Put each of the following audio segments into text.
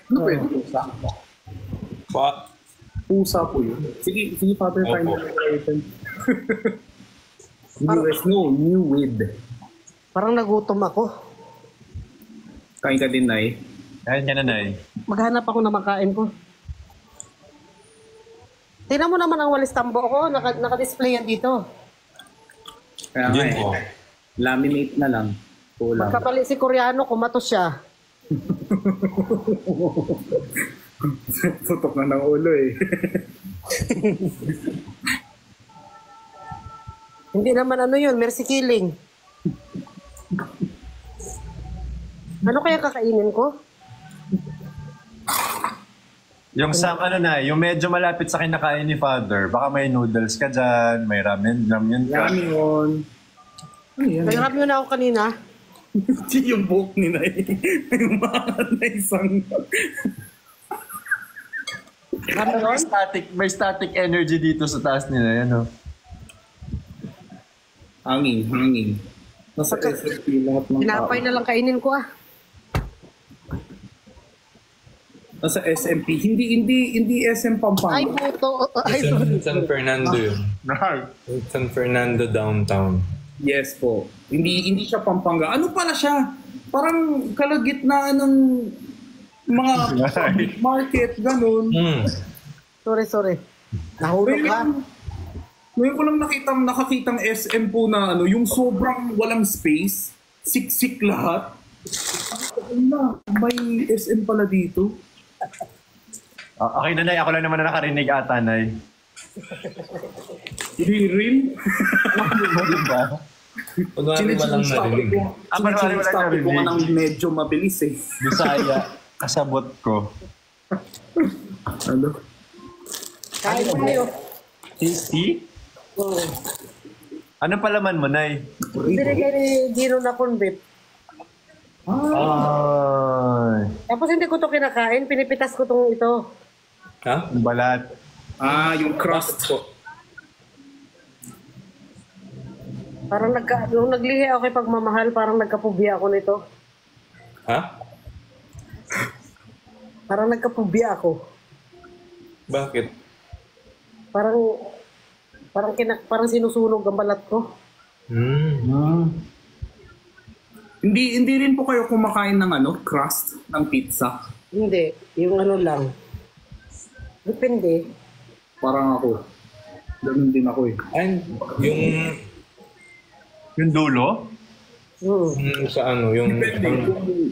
Ano ba yun? Pusa? Pusa po yun. Sige, Father, find the item. New weed. Parang nagutom ako. Kain ka din, Nay. Kain ka na, Nay. Maghanap ako na makain ko. Tingnan mo naman ang walis tambo ko. Naka-display yan dito. Kaya nga laminate na lang. Kulang. Magkapali si Koreano, kumatos siya. Tutok na ng ulo eh. Hindi naman ano yun, mercy killing. Ano kaya kakainin ko? Yung yung medyo malapit sa kinakain ni Father, baka may noodles ka dyan, may ramen ka. Ramyun. Nag-ramyun na ako kanina. Hindi yung buhok ni Nay. Na isang... May static energy dito sa taas nila, yan o. Hangin. Nasa SMP lahat ng Pinapay na lang kainin ko Nasa SMP. Hindi SM Pampanga. Ay, puto. San Fernando yun. San Fernando downtown. Yes po. Hindi siya Pampanga. Ano pala siya? Parang kalagitnaan ng mga market, ganun. Sorry. Nahulog ka. Ngayon ko lang nakakitang SM po na yung sobrang walang space. Siksik lahat. May SM pala dito. Okay na, Nay. Ako lang naman na nakarinig ata, Nay. Hindi rin. Kunwari walang narinig. Kunwari walang narinig. Ko nang medyo mabilis eh. Bisaya, kasabot ko. Ano? Kain mo kayo. Tasty? Oo. Ano palaman mo, Nay? Binigay ni Gino na corn beef. Ay. Tapos hindi ko to kinakain, pinipitas ko tong ito. Ha? Balat. Yung crust po. Parang nung naglihi ako kay pagmamahal, parang nagkapubya ako nito. Ha? Parang nagkapubya ako. Bakit? Parang sinusunog ang balat ko. Hindi rin po kayo kumakain ng crust ng pizza. Hindi, yung ano lang. Depende. Parang ako. Ganun din ako eh. Ay, Yung dulo? sa ano, yung...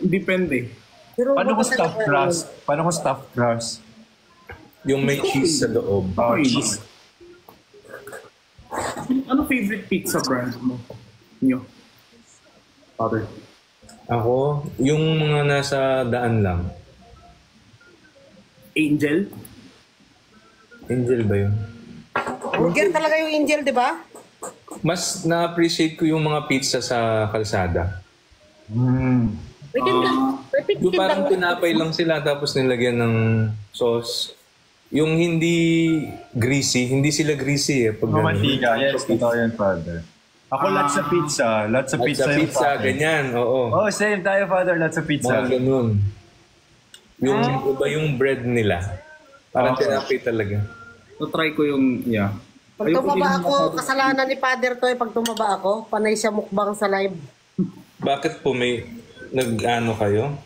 Depende. Pero Paano ko baka stuffed talaga- crust? Paano ko stuffed crust? Yung may cheese sa loob. Cheese. Ano favorite pizza brand mo? Nyo? Father. Ako, yung mga nasa daan lang. Angel? Angel ba yun? Burger talaga yung angel, di ba? Mas na-appreciate ko yung mga pizza sa kalsada. Yung parang tinapay lang sila tapos nilagyan ng sauce. Yung hindi greasy, hindi sila greasy eh. Pag Mantika, yes, totoo yan, Father. Ako, lots sa pizza. Lots sa pizza. Sa pizza, ganyan, oo. Oh, same tayo, Father. Lots sa pizza. Mga ganun. Yung iba yung bread nila. Parang tinapay talaga. So, try ko yung, Pag tumaba ako, kasalanan ni Father to pag tumaba ako, panay siya mukbang sa live. Bakit po may nag-ano kayo?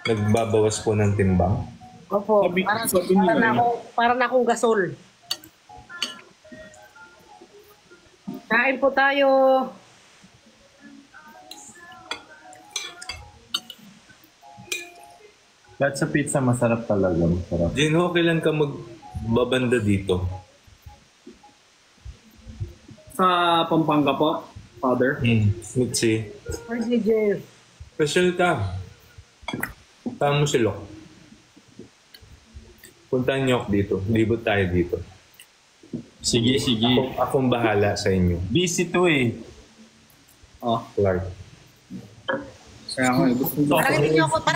Nagbabawas po ng timbang? Opo, para na akong gasol. Kain po tayo. Lots sa pizza, masarap talaga. Masarap. Gino, kailan ka magbabanda dito? Sa Pampanga po, Father. Mitzi. RJ. Special ka. Tama mo si Lok. Puntahan niyo ako dito. Libot tayo dito. Sige. Akong bahala sa inyo. Busy to eh. Clark. Kaya ako gusto ko. Parang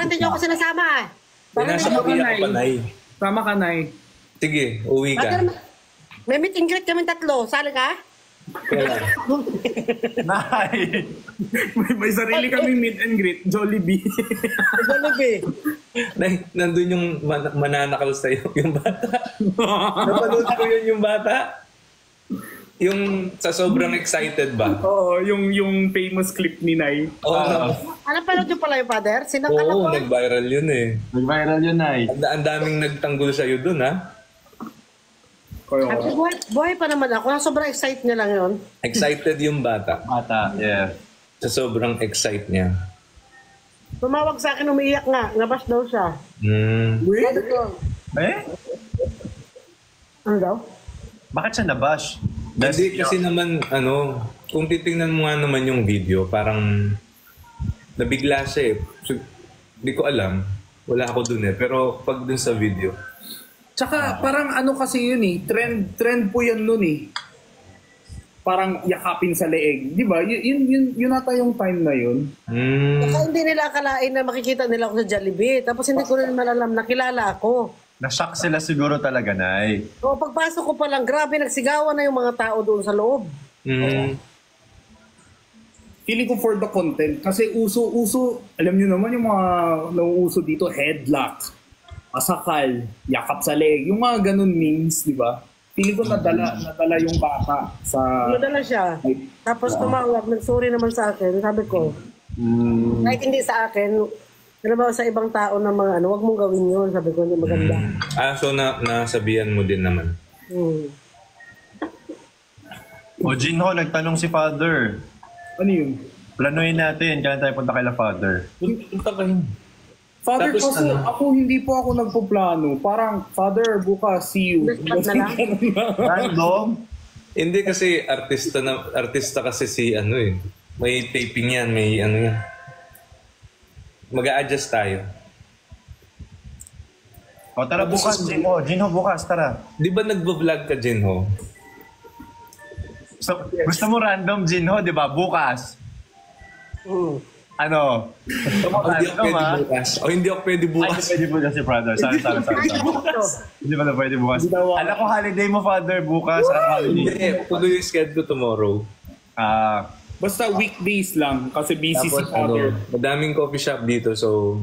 hindi niyo ako sinasama. Nasa Korea ka pa, Nay. Tama ka, Nay. Sige, uwi ka. May meet and greet kami tatlo. Sali ka? Kaya, Nay! may sarili kaming meet and greet, Jollibee. Jollibee. nandun yung mananakal sa'yo, yung bata. Napanood ko yun yung bata. Yung sa sobrang excited ba? Oo, yung famous clip ni Nay. Oo, Ano pala yung pala yung father? Sinakala oo, ko. nag-viral yun eh. Nag-viral yun, Nay. Ang daming nagtanggol sa'yo dun, ha? Kaya, Sabi, buhay pa naman ako. Sobrang excited niya lang yun. Excited yung bata. Bata, yeah. Sa sobrang excite niya. Tumawag sa akin, umiiyak nga. Nabas daw siya. Sabi ko, Eh? ano daw? Bakit siya nabash? Hindi kasi naman, kung titingnan mo nga naman yung video, parang nabigla siya eh. So, di ko alam. Wala ako dun eh. Pero pag dun sa video, tsaka parang ano kasi yun eh, trend po yan nun eh. Parang yakapin sa leeg. Di ba? Yun ata yung time na yun. Saka hindi nila akalain na makikita nila ako sa Jollibee. Tapos hindi ko rin malalam na kilala ako. Na-shock sila siguro talaga, Nay. O pagpasok ko pa lang, grabe, nagsigawan na yung mga tao doon sa loob. Feeling ko for the content. Kasi uso, alam nyo naman yung mga nauuso dito, headlock, masakal, yakap sa leg. Yung mga ganun memes, di ba? Feeling ko nadala yung bata sa... Nadala siya. Tapos tumawag, nag-sorry naman sa akin. Sabi ko, kahit hindi sa akin, alam ba sa ibang tao na mga wag mong gawin yun. Sabi ko, hindi maganda. so nasabihan mo din naman. O Jinho, nagtanong si Father. Ano yun? Planuin natin, kailan tayo punta kay Father. Punta kayo. Father, Tapos kasi ako hindi po ako nagpo-plano. Parang, Father, bukas, see you. Next na lang. Random? Hindi kasi artista kasi si may taping yan, may yan. Mag-a-adjust tayo. O tara bukas, Jinho. Jinho, bukas, tara. Di ba nagbo-vlog ka, Jinho? So, gusto mo random, Jinho, di ba? Bukas. Ano? Hindi ako pwede bukas. Hindi ako pwede Ay, bukas. hindi pwede bukas si Father. Sorry. Hindi pala pwede bukas. Alam ko holiday mo, Father, bukas. Ano holiday? Hindi, tuloy yung schedule tomorrow. Basta weekdays lang kasi busy si Tapos Father. madaming coffee shop dito, so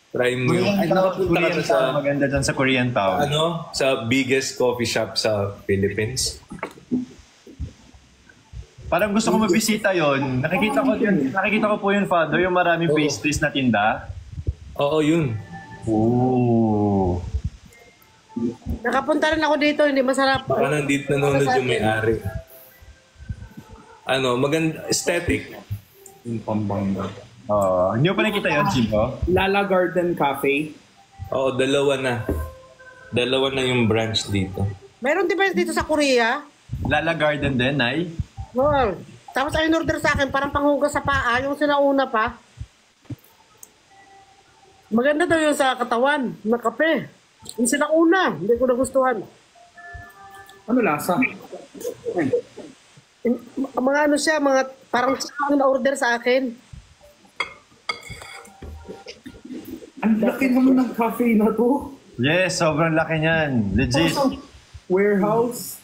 try mo yung... Nakapunta ka na sa... Maganda dyan sa Korean Town. Sa biggest coffee shop sa Philippines. Parang gusto ko mabisita yon. Nakikita ko po yun, Father, yung maraming pastries na tinda. Oo, yun. Ooh. Nakapunta rin ako dito, hindi masarap. Baka nandito nanonood yung may-ari. Maganda, aesthetic. Yung pambangga. Hindi ko pa nakita yun, Jinho. Lala Garden Cafe. Oo, dalawa na yung branch dito. Meron din ba dito sa Korea? Lala Garden din, Nay. Well, tapos ay order sa akin, parang panghugas sa paa, yung sinauna pa. Maganda daw yung sa katawan, na kape. Yung sinauna, hindi ko nagustuhan. Ano lasa? Mga siya, mga parang na order sa akin. Ang laki naman ng cafe na to. Yes, sobrang laki niyan. Legit. Warehouse.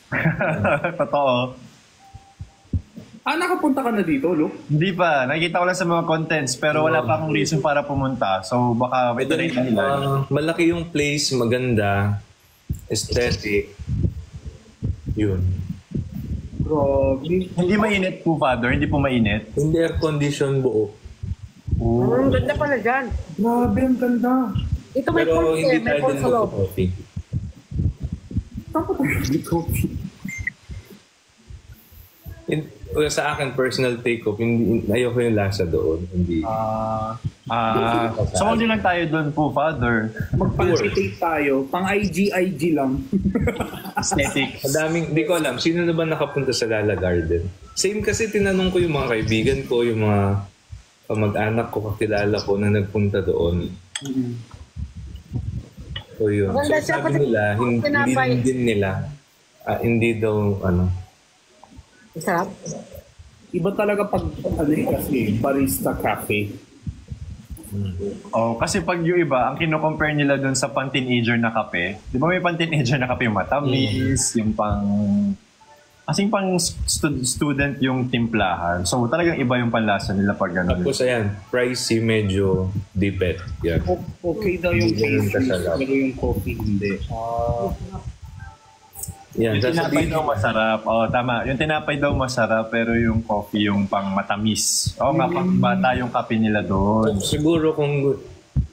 Totoo. Nakapunta ka na dito, Luke? Hindi pa. Nakikita ko lang sa mga contents pero wala pa akong reason para pumunta. So baka may try na nila. Malaki yung place, maganda, aesthetic. Yun. Grabe. Hindi mainit po, Father. Hindi po mainit. Hindi air condition buo. Ang ganda pala dyan. Grabe, ang ganda. Ito may Pero pulse hindi may tayo pulse din sa loob. mag-coffee. Tapos may coffee. Sa akin, personal take-off, ayoko yung lasa doon. Hindi. So hindi lang tayo doon po, Father. Mag-palpitate tayo. Pang IG lang. Aesthetic. Madaming, di ko alam, sino na ba nakapunta sa Lala Garden? Same kasi tinanong ko yung mga kaibigan ko, yung mga kamag-anak ko, kakilala ko na nagpunta doon. So yun. Maganda So siya, sabi nila, hindi din nila, hindi daw, Sarap. Iba talaga pag kasi barista cafe. Kasi pag yung iba, ang kino-compare nila doon sa pang-teenager na kape. Di ba may pang-teenager na kape yung matamis, yung pang Kasing pang student yung timplahan. So talagang iba yung panlasa nila pag gano'n. Tapos ayan, pricey, medyo dipet. Yan. Okay daw yung Hindi ganun pastries, kasarap. pero yung coffee hindi. Yan, Yung tinapay sasabihin daw masarap. Oo, tama. Yung tinapay daw masarap, pero yung coffee yung pang matamis. Oo nga, pang bata yung kape nila doon. siguro kung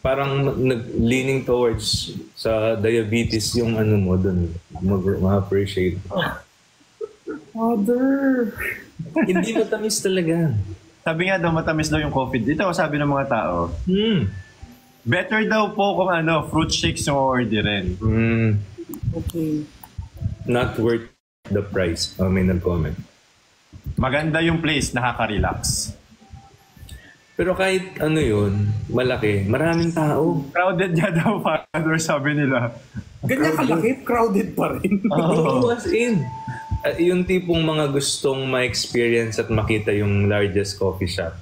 parang leaning towards sa diabetes yung ano mo doon, ma-appreciate. Father! Hindi matamis talaga. Sabi nga daw, matamis daw yung coffee. Dito, sabi ng mga tao, Hmm. better daw po kung fruit shakes yung orderin. Hmm. Okay. Not worth the price. May nag-comment. Maganda yung place, nakaka-relax. Pero kahit ano yun, malaki, maraming tao. Crowded nga daw, Father, sabi nila. Ganyan kalaki, crowded pa rin. Oh. As in. Yung tipong mga gustong ma-experience at makita yung largest coffee shop.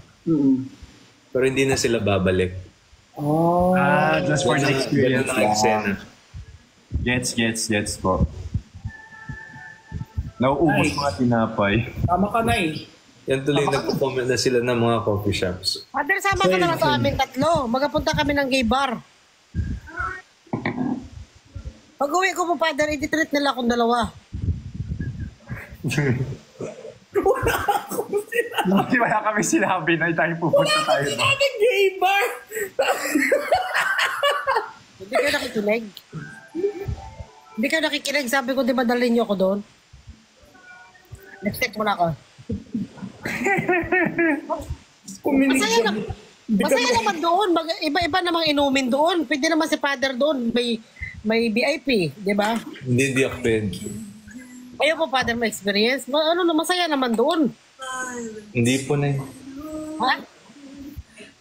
Pero hindi na sila babalik. Oh. Just for the experience. Ganun ang eksena. Gets po. Nauubos Nice. mga tinapay. Tama ka na eh. Yan tuloy nag-comment na sila ng mga coffee shops. Father, sama ka na lang sa amin tatlo. Magapunta kami ng gay bar. Pag uwi ko po, Father, ititreat nila akong dalawa. Hindi wala kami sinabi na tayo pupunta tayo. Daming gay bar! Hindi kayo nakikinig. Hindi kayo nakikinig. Sabi ko, di ba dalhin niyo ako doon? Next step mo na ako. Masaya, na, masaya naman doon. Iba-iba namang inumin doon. Pwede naman si Father doon. May VIP, di ba? Hindi ako pwede. Ayaw po, Father, may experience. Masaya naman doon. Hindi po na yun. Ha?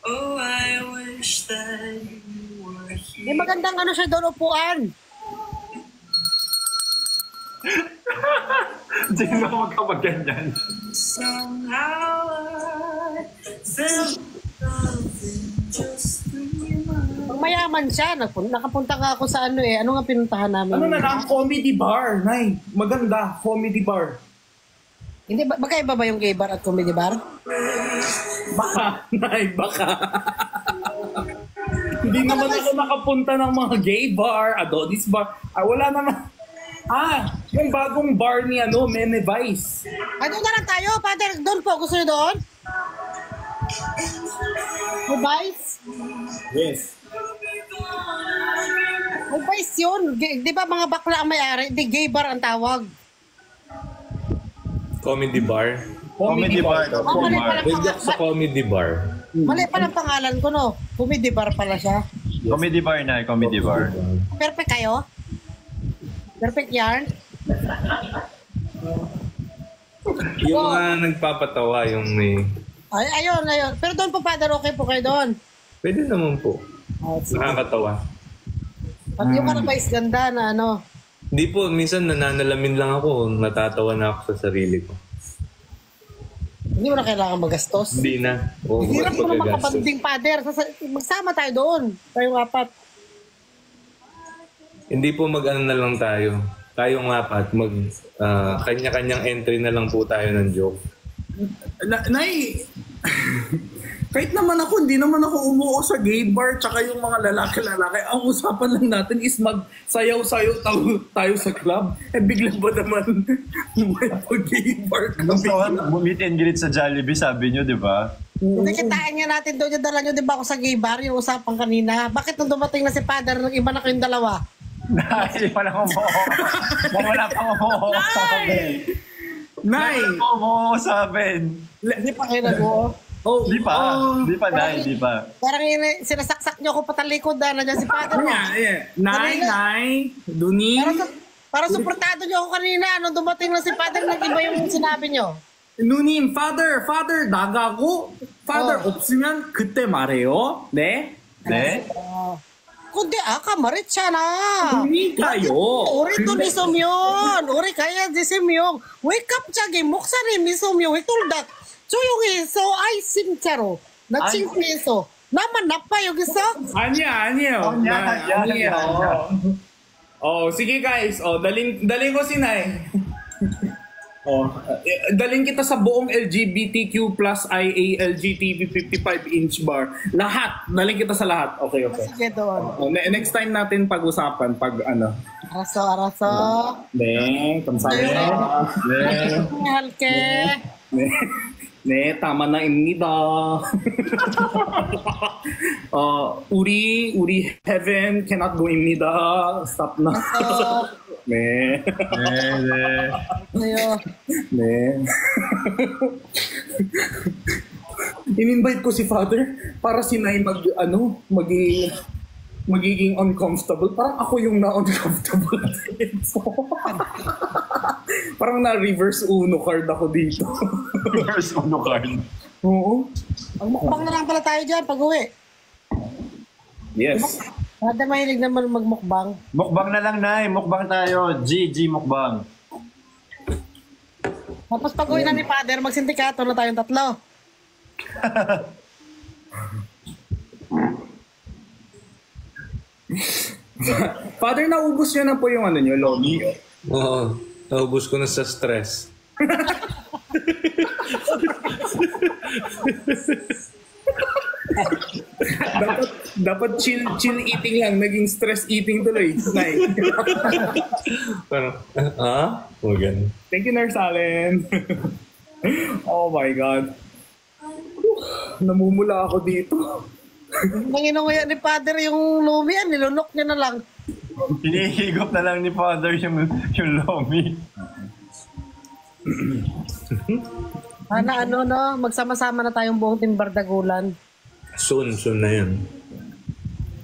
Oh, I wish that you were here. May magandang siya doon, upuan. Hindi na magkabaganyan. Somehow I felt something just remember. Pag mayaman siya, nakapunta nga ako sa ano nga pinuntahan namin? Ano na lang, comedy bar, Nay. Maganda, comedy bar. Hindi, magkaiba ba yung gay bar at comedy bar? Baka, Nay, baka. Hindi naman ako nakapunta ng mga gay bar, Adonis bar. Wala naman. Yung bagong bar ni Meme Vice. Ay, doon na lang tayo, Father. Doon po. Gusto niyo doon? Vice? Yes. Vice yun. Di ba mga bakla ang may-ari? Di, gay bar ang tawag. Comedy bar. Comedy bar. Mali pala, Pwede ako sa comedy bar. mali pala ang pangalan ko, no? Comedy bar pala siya. Comedy bar na, comedy bar. Perfect kayo? Perfect yarn? Yung mga nagpapatawa, yung may... Ay, ayun. Pero doon po, Father, okay po kayo doon. Pwede naman po. Nakakatawa. Pati yung Vice ganda na Hindi po, minsan nananalamin lang ako. Natatawa na ako sa sarili ko. Hindi mo na kailangan magastos. Hindi na. Hirap mo na makabanding, Father. Magsama tayo doon. Tayong apat. Hindi po mag-ano na lang tayo. Tayong apat, kanya-kanyang entry na lang po tayo ng joke. Nay, kahit naman ako, hindi naman ako umuo sa gay bar tsaka yung mga lalaki-lalaki. Ang usapan lang natin is magsayaw-sayaw tayo sa club. Bigla ba naman may gay bar kami? Gusto ko meet and greet sa Jollibee, sabi nyo, di ba? Hindi kitain nga natin doon. Yung dala nyo, di ba ako sa gay bar? Yung usapan kanina. Bakit nung dumating na si Father, nang iba na kayong dalawa? Hindi pa lang umuho. Wala pang umuho sa akin. Nay! Wala pang umuho sa akin. Hindi pa kayo nag-uo. Di pa. Di pa, Nay. Di pa. Parang sinasaksak nyo ako patalikod na nandiyan si Father. Nay, Duni. Parang suportado nyo ako kanina. Nung dumating na si Father, nag-iba yung sinabi nyo. 누님, father, 나가고, father 없으면 그때 말해요. 네? 네? Kundi kamarit siya na. 그러니까요. Uri to ni Somyon. Uri kaya di Somyon. Wake up 저기 목사님 이 Somyon. tuldak. 조용히 있어. 아이 진짜로. 나 창피해서. 나만 나빠 여기서? 아니에요. 아니에요. sige guys. dalhin ko si Nay. Oh, dalhin kita sa buong LGBTQ plus IA LGTB 55-inch bar. Lahat. Dalhin kita sa lahat. Okay. Sige doon. Next time natin pag-usapan pag ano. Araso. Kamsahamnida. Mahal ke. 네, tama na 입니다. 우리 heaven cannot go 입니다. Stop na. 네. Ayo. 네. In-invite ko si Father para si Nay magiging uncomfortable. Parang ako yung na-uncomfortable. Parang na-reverse uno card ako dito. Reverse uno card. Oo. Magmukbang na lang pala tayo dyan pag-uwi. Yes. Kada mahilig naman magmukbang. Mukbang na lang, Nay. Mukbang tayo. GG mukbang. Tapos pag-uwi na ni Father, magsindikato na tayong tatlo. Father, naubos niyo na po yung ano niyo, Lomi. Oo. Naubos ko na sa stress. dapat chill eating lang, naging stress eating tuloy. Nice. Parang, O ganun. Thank you, Nurse Allen. Oh my God. Namumula ako dito. Nang inuwi ni Father yung lumi, nilunok niya na lang. Hinihigop na lang ni Father yung Lomi. Sana magsama-sama na tayong buong Team Bardagulan. Soon na yun.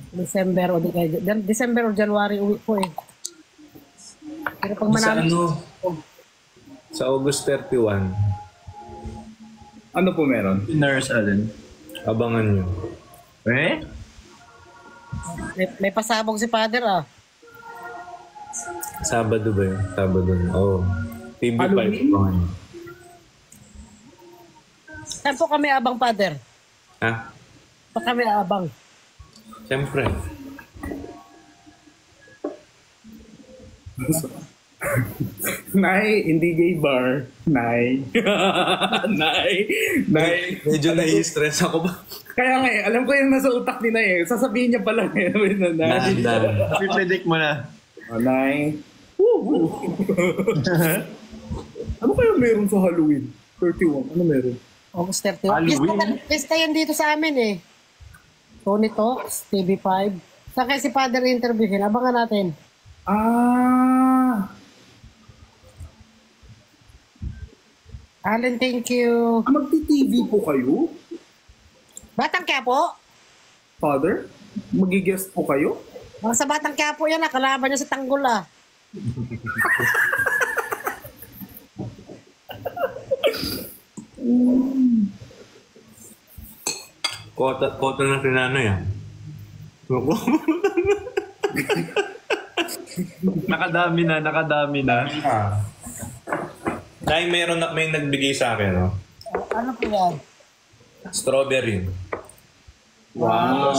December o January uwi po eh. Pero pag Sa manalo, sa August 31, Ano po meron? Nurse Allen. abangan nyo. may pasabog si Father ah. Sabado ba yun? Sabado na. Oo. TV5. Halloween? Abangan nyo. Saan po kami abang, Father? Ha? Pa kami abang. Siyempre. Nay, hindi gay bar. Nay. Nay. Medyo nai-stress ako ba? Kaya nga alam ko yung nasa utak ni Nay eh. Sasabihin niya pala eh. Nay. Pipredict mo na. Nay. Woo! Ano kaya meron sa Halloween? 31. Ano meron? August 31. Halloween? Pista yan dito sa amin eh. Tony Talks, TV5. Saan kayo si Father interviewin? Abangan natin. Allen, thank you. Magti-TV po kayo? Batang Quiapo? Father? Magigest po kayo? Mga sa Batang Quiapo yan ah. Kalaban niya sa Tanggol ah. Kota na sinanay ah. Nakadami na. Nay, may nagbigay sa akin, no? Ano po yan? Strawberry. Wow.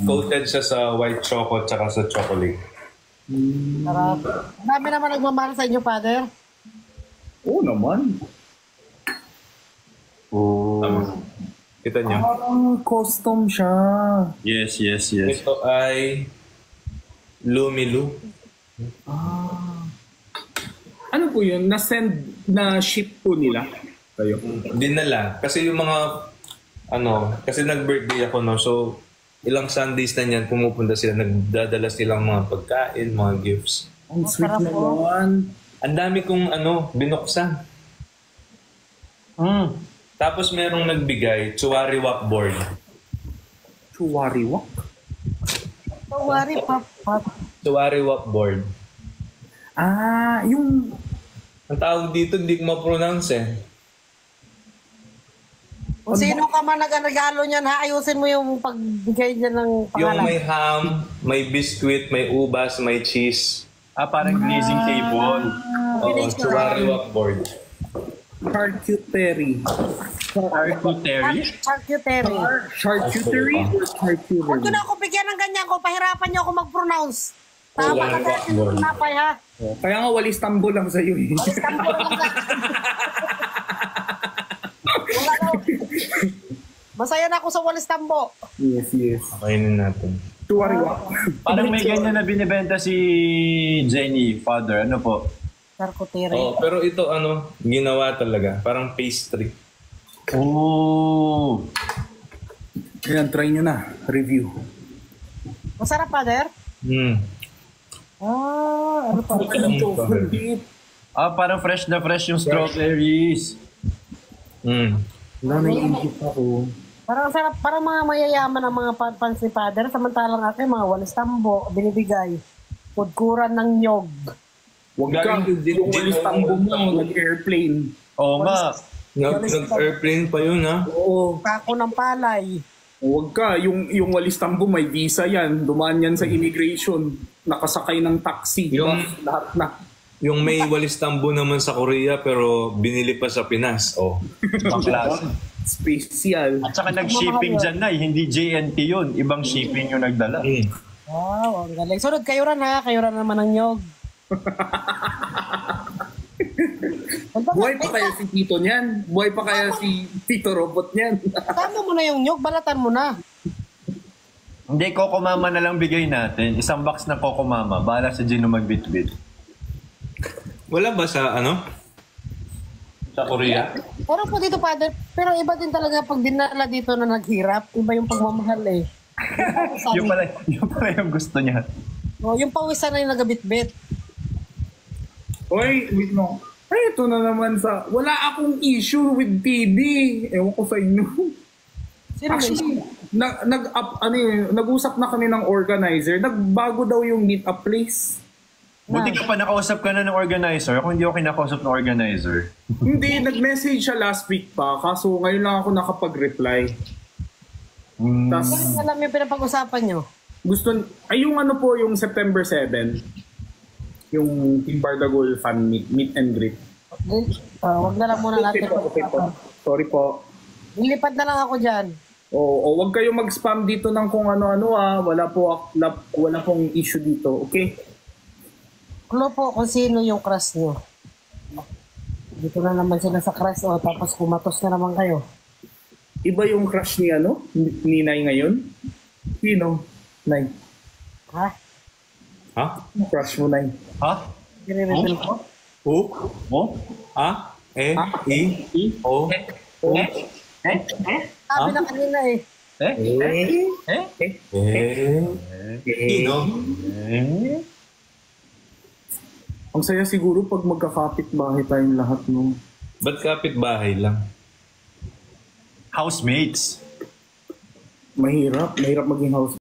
Coated siya sa white choco tsaka sa chocolate. Sarap. Dami naman nagmamahal sa inyo, Father. Oo naman. Kita niyo? Custom siya. Yes. Ito ay Lumilu. Ano po yun? Na-ship po nila kayo? Dinala. Kasi yung mga, kasi nag-birthday ako, no? So, ilang Sundays na niyan, pumupunta sila, nagdadala silang mga pagkain, mga gifts. Ang sweet naman. Ang dami kong, binuksan. Tapos merong nagbigay, Chuwariwak board. Chuwariwak? Tawari, Pap. Chuwariwak board. Yung... Ang tawag dito, hindi ko ma-pronounce eh. Kung sino ka man nag-regalo niyan, ha? Ayusin mo yung pagbigay niya ng Yung pangalan. may ham, may biscuit, may ubas, may cheese. Parang glazing table. Oo, Chuwariwak board. Charcuterie. Charcuterie? Charcuterie. Charcuterie or charcuterie? Huwag ko na ako bigyan ng ganyan ko. Pahirapan niyo ako mag-pronounce. Tama ka Chuwariwak dahil board. napay ha. Kaya nga walis tambo lang sa'yo eh. Istanbul lang ka. Wala na. Masaya na ako sa Walis Tambo. Yes. Kainin natin. Tuwariwa. Parang may ganyan na binibenta si Jenny, father. Ano po? Charcuterie. Oh, pero ito ginawa talaga. Parang pastry. Oh! Ayan, try nyo na. Review. Masarap, Father? Ano pa? Parang fresh na fresh yung strawberries. Wala na iisip ako. Parang sarap, parang mga mayayaman ang mga fans ni Father. Samantalang akin, mga Walis Tambo, binibigay. Pudkuran ng nyog. Huwag ka. Yung walis tambo mo, nag-airplane. Oo nga. Nag-airplane pa yun, ha? Oo. Kako ng palay. Huwag ka. Yung walis tambo, may visa yan. Dumaan yan sa immigration. Nakasakay ng taxi. Yung- Lahat na. Yung may walis tambo naman sa Korea pero binili pa sa Pinas. Oh. Ibang klase. Special. At saka nag-shipping dyan na, hindi JNT yun. Ibang shipping yung nagdala. Wow, ang galing. Sunod, kayo rin ha. Kayo rin naman ang nyog. Buhay pa kaya si Tito niyan? Buhay pa kaya si Tito Robot niyan? Tama mo na yung nyog, balatan mo na. Hindi, Coco Mama na lang bigay natin. Isang box na Coco Mama. Bahala sa Gino magbitbit. Wala ba sa Sa Korea? Pero po dito, Father, pero iba din talaga pag dinala dito na naghirap. Iba yung pagmamahal eh. Yung pala yung gusto niya. Oh, yung pawisan na yung nagabitbit. Hoy, wait no. Ay, ito na naman sa... Wala akong issue with TV. Ewan ko sa inyo. Sino Actually, nag-usap na kami ng organizer. Nagbago daw yung meet-up place. Buti ka pa nakausap ka na ng organizer. Ako hindi ako kinakausap ng organizer. Hindi, nag-message siya last week pa. Kaso ngayon lang ako nakapag-reply. Tas, alam yung pinapag-usapan nyo? yung ano po, yung September 7. Yung Team Bardagol fan meet and greet. Wag na lang muna natin. Okay po. Sorry po. Lilipad na lang ako dyan. O wag kayo mag-spam dito ng kung ano-ano wala pong issue dito, okay? Clue po kung sino yung crush nyo. Dito na naman sila sa crush tapos kumatos na naman kayo. Iba yung crush ni ni Nay ngayon? Sino? Nay. Ha? Ha? Crush mo, Nay. Ha? Dire-reveal ko? Oh? A? E? I? O? Sabi na kanina eh. Sino? Ang saya siguro pag magkakapit bahay tayong lahat, no? Ba't kapit-bahay lang? Housemates. Mahirap maging house